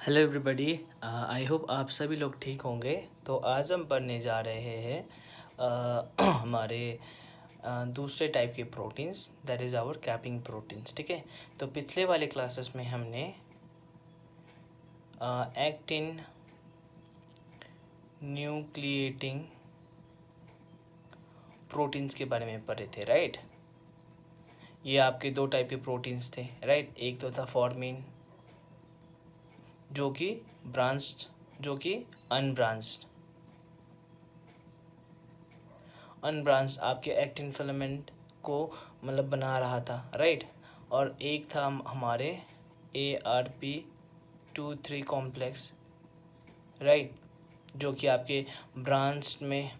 Hello everybody. I hope आप सभी लोग ठीक होंगे। तो आज हम पढ़ने जा रहे हैं हमारे दूसरे टाइप के proteins, that is our capping proteins. ठीक है, तो पिछले वाले क्लासेस में हमने एक्टिन न्यूक्लिएटिंग प्रोटीन्स के बारे में पढ़े थे, राइट। ये आपके दो टाइप के प्रोटीन्स थे, राइट। एक तो था फॉर्मिन जो कि ब्रांच्ड, जो कि अनब्रांच्ड आपके एक्टिन फिलामेंट को मतलब बना रहा था, राइट। और एक था हमारे ARP2/3 कॉम्प्लेक्स, राइट, जो कि आपके ब्रांच में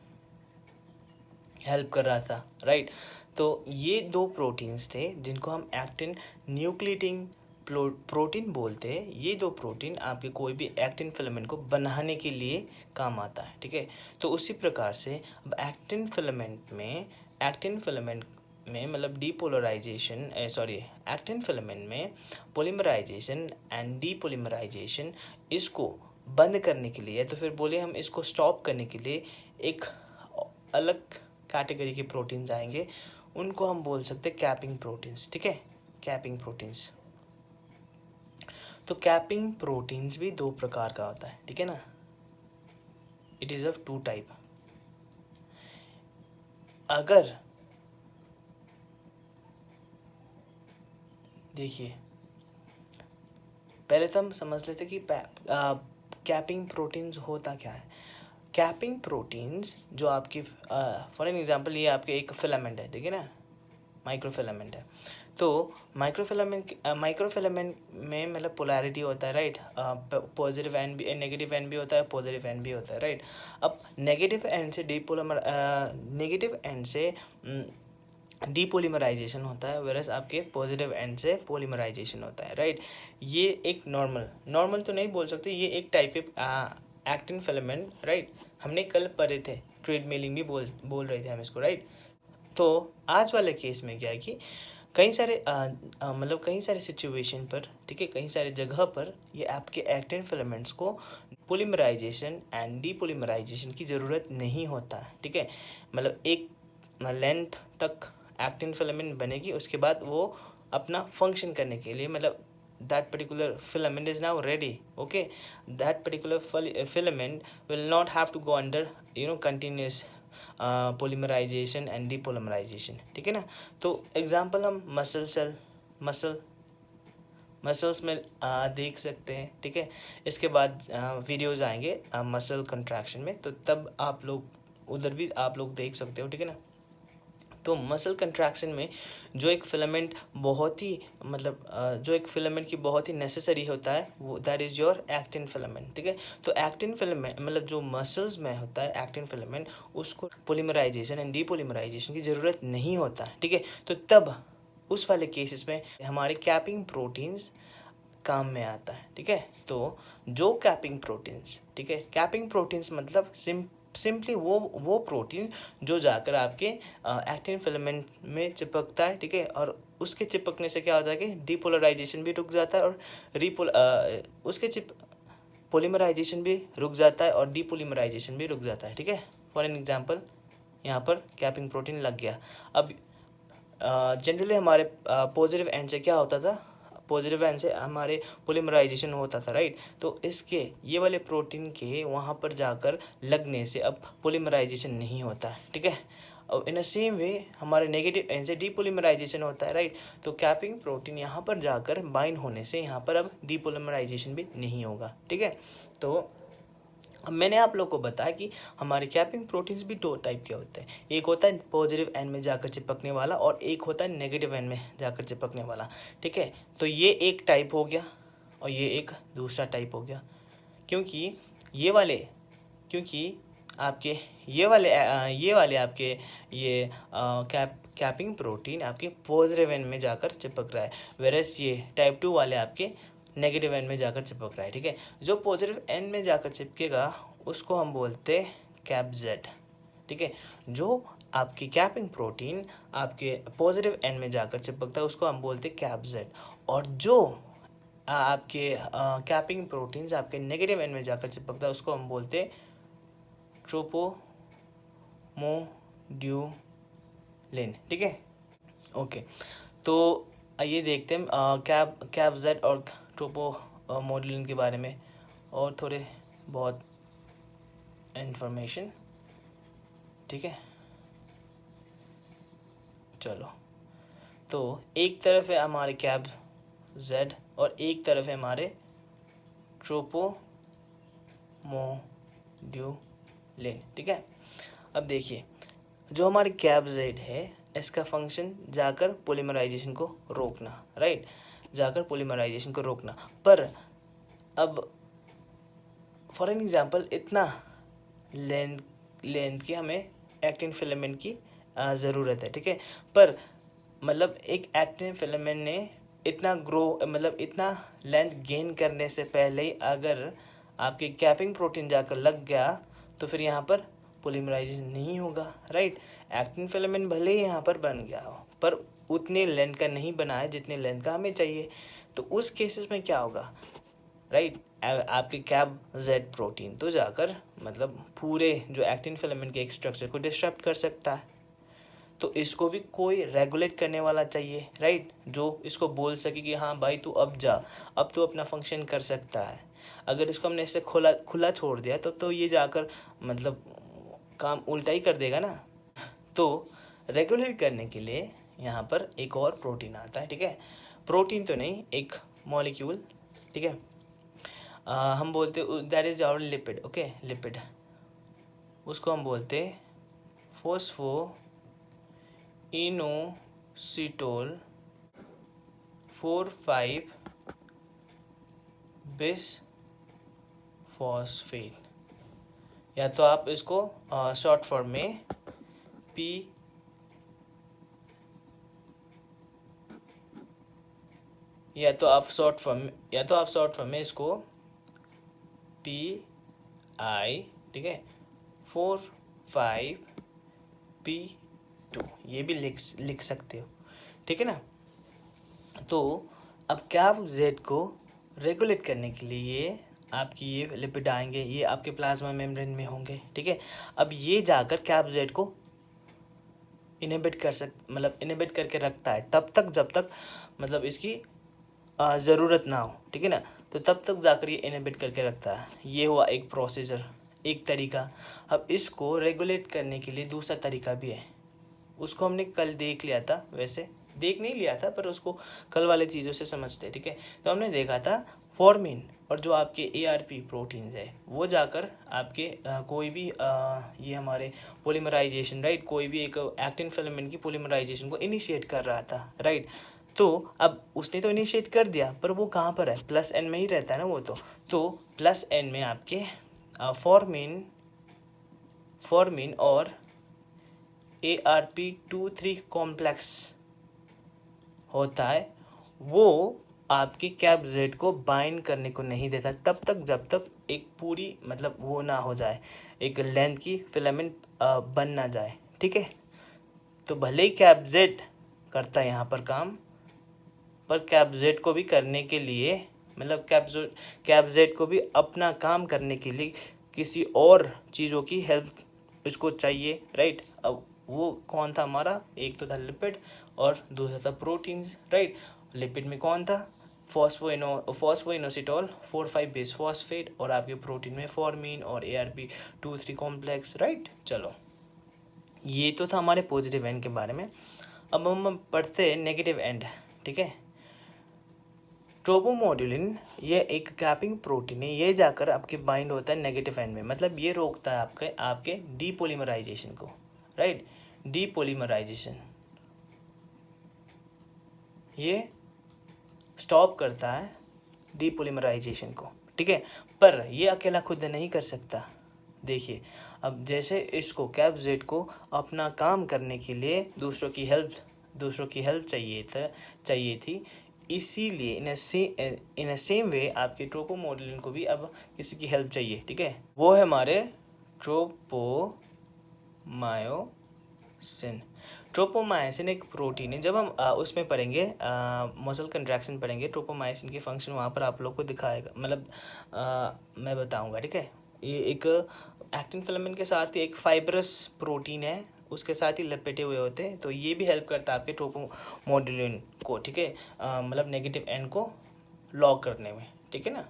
हेल्प कर रहा था, राइट। तो ये दो प्रोटीन्स थे जिनको हम एक्टिन न्यूक्लिएटिंग प्रोटीन बोलते हैं। ये दो प्रोटीन आपके कोई भी एक्टिन फिलामेंट को बनाने के लिए काम आता है, ठीक है। तो उसी प्रकार से अब एक्टिन फिलामेंट में मतलब डीपोलराइजेशन, एक्टिन फिलामेंट में पोलीमराइजेशन एंड डीपोलीमराइजेशन, इसको बंद करने के लिए, तो फिर बोले हम इसको स्टॉप करने के लिए एक अलग कैटेगरी के प्रोटीन्स आएंगे, उनको हम बोल सकते हैं कैपिंग प्रोटीन्स, ठीक है। कैपिंग प्रोटीन्स, तो कैपिंग प्रोटीन्स भी दो प्रकार का होता है, ठीक है ना। It is of two type. अगर देखिए, पहले तो हम समझ लेते कि कैपिंग प्रोटीन्स होता क्या है। कैपिंग प्रोटीन्स जो आपकी फॉर एन एग्जांपल, ये आपके एक फिलामेंट है, ठीक है ना, माइक्रोफिलामेंट है। तो माइक्रोफिलामेंट में मतलब पोलैरिटी होता है, राइट। पॉजिटिव एंड भी, नेगेटिव एंड भी होता है, पॉजिटिव एंड भी होता है, राइट। अब नेगेटिव एंड से डीपोलीमराइजेशन होता है, वेरस आपके पॉजिटिव एंड से पोलीमराइजेशन होता है, राइट। ये एक नॉर्मल तो नहीं बोल सकते, ये एक टाइप के एक्टिन फिलामेंट, राइट। हमने कल पढ़े थे, ट्रेडमिलिंग भी बोल रहे थे हम इसको, राइट। तो आज वाले केस में क्या है कि कई सारे मतलब कई सारे सिचुएशन पर, ठीक है, कई सारे जगह पर ये आपके एक्टिन फिलामेंट्स को पोलीमराइजेशन एंड डीपोलीमराइजेशन की ज़रूरत नहीं होता, ठीक है। मतलब एक लेंथ तक एक्टिन फिलामेंट बनेगी, उसके बाद वो अपना फंक्शन करने के लिए, मतलब that particular filament is now ready, okay. That particular filament will not have to go under continuous polymerisation and depolymerisation, ठीक है ना। तो एग्जांपल हम मसल्स में देख सकते हैं, ठीक है। इसके बाद वीडियोज़ आएंगे मसल कंट्रैक्शन में, तो तब आप लोग उधर भी आप लोग देख सकते हो, ठीक है ना। तो मसल कंट्रैक्शन में जो एक फिलामेंट बहुत ही जो एक फिलामेंट की बहुत ही नेसेसरी होता है, वो that is your actin filament, ठीक है। तो एक्टिन फिलामेंट मतलब जो मसल्स में होता है एक्टिन फिलामेंट, उसको पोलीमराइजेशन एंड डीपोलीमराइजेशन की ज़रूरत नहीं होता है, ठीक है। तो तब उस वाले केसेस में हमारे कैपिंग प्रोटीन्स काम में आता है, ठीक है। तो जो कैपिंग प्रोटीन्स, ठीक है, कैपिंग प्रोटीन्स मतलब सिंपली वो प्रोटीन जो जाकर आपके एक्टिन फिलामेंट में चिपकता है, ठीक है। और उसके चिपकने से क्या होता है कि डीपोलराइजेशन भी रुक जाता है और पोलीमराइजेशन भी रुक जाता है और डीपोलीमराइजेशन भी रुक जाता है, ठीक है। फॉर एन एग्जांपल, यहाँ पर कैपिंग प्रोटीन लग गया। अब जनरली हमारे पॉजिटिव एंड से क्या होता था, पॉजिटिव एंड से हमारे पोलीमराइजेशन होता था, राइट। तो इसके ये वाले प्रोटीन के वहाँ पर जाकर लगने से अब पोलीमराइजेशन नहीं होता है, ठीक है। और इन द सेम वे हमारे नेगेटिव एंड से डीपोलीमराइजेशन होता है, राइट। तो कैपिंग प्रोटीन यहाँ पर जाकर बाइंड होने से यहाँ पर अब डीपोलीमराइजेशन भी नहीं होगा, ठीक है। तो अब मैंने आप लोग को बताया कि हमारे कैपिंग प्रोटीन्स भी दो टाइप के होते हैं। एक होता है पॉजिटिव एंड में जाकर चिपकने वाला और एक होता है नेगेटिव एंड में जाकर चिपकने वाला, ठीक है। तो ये एक टाइप हो गया और ये एक दूसरा टाइप हो गया, क्योंकि ये वाले क्योंकि आपके ये वाले आपके ये कैपिंग प्रोटीन आपके पॉजिटिव एंड में जाकर चिपक रहा है, वेरस ये टाइप 2 वाले आपके नेगेटिव एंड में जाकर चिपक रहा है, ठीक है। जो पॉजिटिव एंड में जाकर चिपकेगा उसको हम बोलते हैं कैप जेड, ठीक है। जो आपकी कैपिंग प्रोटीन आपके पॉजिटिव एंड में जाकर चिपकता है उसको हम बोलते हैं कैप जेड। और जो आपके कैपिंग प्रोटीन्स आपके नेगेटिव एंड में जाकर चिपकता है, उसको हम बोलते ट्रोपोमोड्यूलिन, ठीक है। ओके, तो आइए देखते हैं कैप जेड और ट्रोपोमोड्यूलिन के बारे में और थोड़े बहुत इंफॉर्मेशन, ठीक है। चलो, तो एक तरफ है हमारे कैप जेड और एक तरफ है हमारे ट्रोपोमोड्यूलिन, ठीक है। अब देखिए, जो हमारी कैप जेड है इसका फंक्शन जाकर पोलीमराइजेशन को रोकना, राइट, जाकर पोलीमराइजेशन को रोकना। पर अब फॉर एन एग्जांपल इतना लेंथ की हमें एक्टिन फिलामेंट की ज़रूरत है, ठीक है। पर मतलब एक एक्टिन फिलामेंट ने इतना मतलब इतना लेंथ गेन करने से पहले ही अगर आपके कैपिंग प्रोटीन जाकर लग गया तो फिर यहाँ पर पोलीमराइजेशन नहीं होगा, राइट। एक्टिन फिलामेंट भले ही यहाँ पर बन गया हो पर उतने लेंथ का नहीं बना है जितने लेंथ का हमें चाहिए, तो उस केसेस में क्या होगा, राइट। आपके कैप जेड प्रोटीन तो जाकर मतलब पूरे जो एक्टिन फिलामेंट के एक स्ट्रक्चर को डिस्टर्ब कर सकता है। तो इसको भी कोई रेगुलेट करने वाला चाहिए, राइट, जो इसको बोल सके कि हाँ भाई तू अब जा, अब तू अपना फंक्शन कर सकता है। अगर इसको हमने ऐसे खुला छोड़ दिया तो ये जाकर मतलब काम उल्टा ही कर देगा ना। तो रेगुलेट करने के लिए यहाँ पर एक और प्रोटीन आता है, ठीक है। प्रोटीन तो नहीं, एक मॉलिक्यूल, ठीक है। हम बोलते that is our lipid, okay, lipid. उसको हम बोलते फोस्फो इनोसिटोल 4,5 बिसफॉस्फेट, या तो आप इसको शॉर्ट फॉर्म में पी या तो आप शॉर्ट फॉर्म में इसको PI, ठीक है, 4,5P2 ये भी लिख सकते हो, ठीक है ना। तो अब कैप जेड को रेगुलेट करने के लिए आपकी ये लिपिड आएंगे, ये आपके प्लाज्मा मेम्ब्रेन में होंगे, ठीक है। अब ये जाकर कैप जेड को इनहिबिट इनहिबिट करके रखता है तब तक जब तक मतलब इसकी ज़रूरत ना हो, ठीक है ना। तो तब तक जाकर ये इनहिबिट करके रखता है। ये हुआ एक प्रोसीजर, एक तरीका। अब इसको रेगुलेट करने के लिए दूसरा तरीका भी है, उसको हमने कल देख लिया था, वैसे देख नहीं लिया था पर उसको कल वाले चीज़ों से समझते, ठीक है। तो हमने देखा था फॉर्मिन और जो आपके ARP प्रोटीन्स है वो जाकर आपके कोई भी ये हमारे पोलीमराइजेशन, राइट, कोई भी एक एक्टिन फिलामेंट की पोलीमराइजेशन को इनिशिएट कर रहा था, राइट। तो अब उसने तो इनिशिएट कर दिया पर वो कहाँ पर है, प्लस एन में ही रहता है ना वो तो प्लस एन में आपके फॉर्मिन और ARP23 कॉम्प्लेक्स होता है, वो आपके कैप जेड को बाइंड करने को नहीं देता तब तक जब तक एक पूरी मतलब वो ना हो जाए, एक लेंथ की फिलामेंट बन ना जाए, ठीक है। तो भले ही कैप जेड करता है यहाँ पर काम, पर कैप जेड को भी करने के लिए मतलब कैप जेड को भी अपना काम करने के लिए किसी और चीज़ों की हेल्प इसको चाहिए, राइट। अब वो कौन था हमारा, एक तो था लिपिड और दूसरा था प्रोटीन, राइट। लिपिड में कौन था, फोस्फोइनोसिटोल 4,5 बिसफॉस्फेट और आपके प्रोटीन में फॉर्मिन और ARP23 कॉम्प्लेक्स, राइट। चलो, ये तो था हमारे पॉजिटिव एंड के बारे में। अब हम पढ़ते हैं नेगेटिव एंड, ठीक है। ट्रोपोमोड्यूलिन ये एक कैपिंग प्रोटीन है, ये जाकर आपके बाइंड होता है नेगेटिव एंड में, मतलब ये रोकता है आपके डीपोलीमराइजेशन को, राइट। डीपोलीमराइजेशन ये स्टॉप करता है डीपोलीमराइजेशन को, ठीक है। पर ये अकेला खुद नहीं कर सकता। देखिए, अब जैसे इसको कैप जेड को अपना काम करने के लिए दूसरों की हेल्प चाहिए थी, इसीलिए इन अ सेम वे आपके ट्रोपोमोड्यूलिन को भी अब किसी की हेल्प चाहिए, ठीक है। वो है हमारे ट्रोपोमायोसिन। ट्रोपोमायोसिन एक प्रोटीन है। जब हम उसमें पढ़ेंगे मसल कंट्रैक्शन पढ़ेंगे, ट्रोपोमायोसिन के फंक्शन वहाँ पर आप लोग को दिखाएगा, मतलब मैं बताऊँगा, ठीक है। ये एक एक्टिन फिलामेंट के साथ ही एक फाइब्रस प्रोटीन है, उसके साथ ही लपेटे हुए होते हैं, तो ये भी हेल्प करता है आपके ट्रोपोमोडुलिन को, ठीक है, मतलब नेगेटिव एंड को लॉक करने में, ठीक है ना।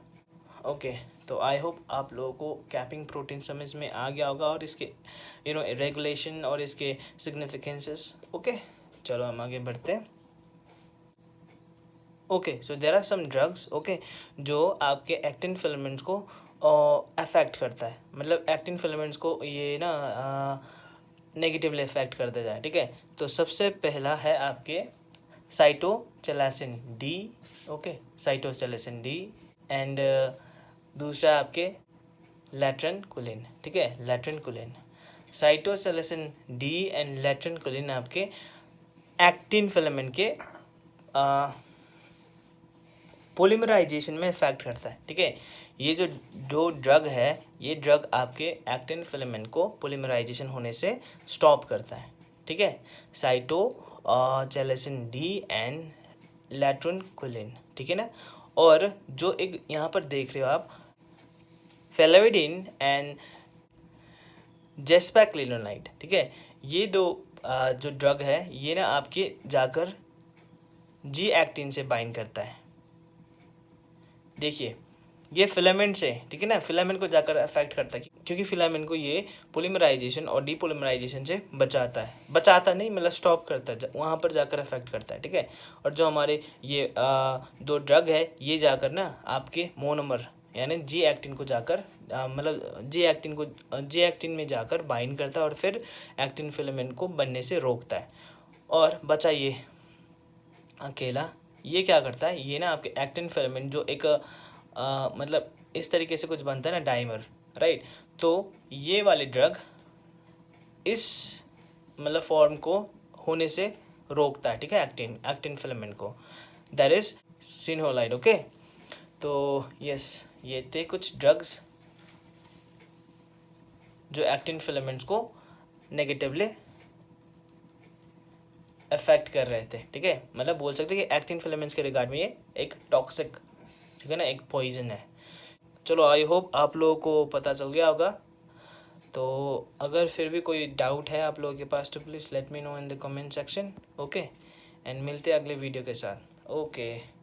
ओके, तो आई होप आप लोगों को कैपिंग प्रोटीन समझ में आ गया होगा और इसके रेगुलेशन और इसके सिग्निफिकेंसेस। ओके, चलो हम आगे बढ़ते हैं। Okay, so there are some drugs, okay, जो आपके एक्टिन फिलामेंट्स को अफेक्ट करता है, मतलब एक्टिन फिलामेंट्स को ये ना नेगेटिवली अफेक्ट कर देता है, ठीक है। तो सबसे पहला है आपके साइटोचैलासिन डी, ओके, साइटोचैलासिन डी, एंड दूसरा आपके लैट्रेनकुलिन, ठीक है, लैट्रेनकुलिन। साइटोचैलासिन डी एंड लैट्रेनकुलिन आपके एक्टिन फिलामेंट के पोलीमराइजेशन में इफेक्ट करता है, ठीक है। ये जो ड्रग है, ये ड्रग आपके एक्टिन फिलामेंट को पोलीमराइजेशन होने से स्टॉप करता है, ठीक है। साइटोचैलासिन डी एंड लैट्रेनकुलिन, ठीक है ना। और जो एक यहाँ पर देख रहे हो आप, फेलाविडिन एंड जेस्पेक्लिनोलाइड, ठीक है, ये दो जो ड्रग है, ये ना आपके जाकर जी एक्टिन से बाइंड करता है। देखिए, ये फिलामेंट से, ठीक है ना, फिलामेंट को जाकर अफेक्ट करता है, क्योंकि फिलामेंट को ये पोलीमराइजेशन और डीपोलीमराइजेशन से बचाता नहीं, मतलब स्टॉप करता है, वहाँ पर जाकर अफेक्ट करता है, ठीक है। और जो हमारे ये दो ड्रग है, ये जाकर ना आपके मोनोमर यानी जी एक्टिन को जाकर मतलब जी एक्टिन में जाकर बाइंड करता है और फिर एक्टिन फिलामेंट को बनने से रोकता है। और बचा ये अकेला, ये क्या करता है, ये ना आपके एक्टिन फिलामेंट जो एक मतलब इस तरीके से कुछ बनता है ना, डाइमर, राइट। तो ये वाली ड्रग इस मतलब फॉर्म को होने से रोकता है, ठीक है, एक्टिन फिलामेंट को, दैट इज सिनहोलाइड। ओके, तो यस, ये थे कुछ ड्रग्स जो एक्टिन फिलामेंट्स को नेगेटिवली अफेक्ट कर रहे थे, ठीक है। मतलब बोल सकते हैं कि एक्टिन फिलामेंट्स के रिगार्ड में ये एक टॉक्सिक, ठीक है ना, एक पॉइजन है। चलो, आई होप आप लोगों को पता चल गया होगा। तो अगर फिर भी कोई डाउट है आप लोगों के पास, तो please let me know in the comment section. Okay, and मिलते हैं अगले वीडियो के साथ। ओके।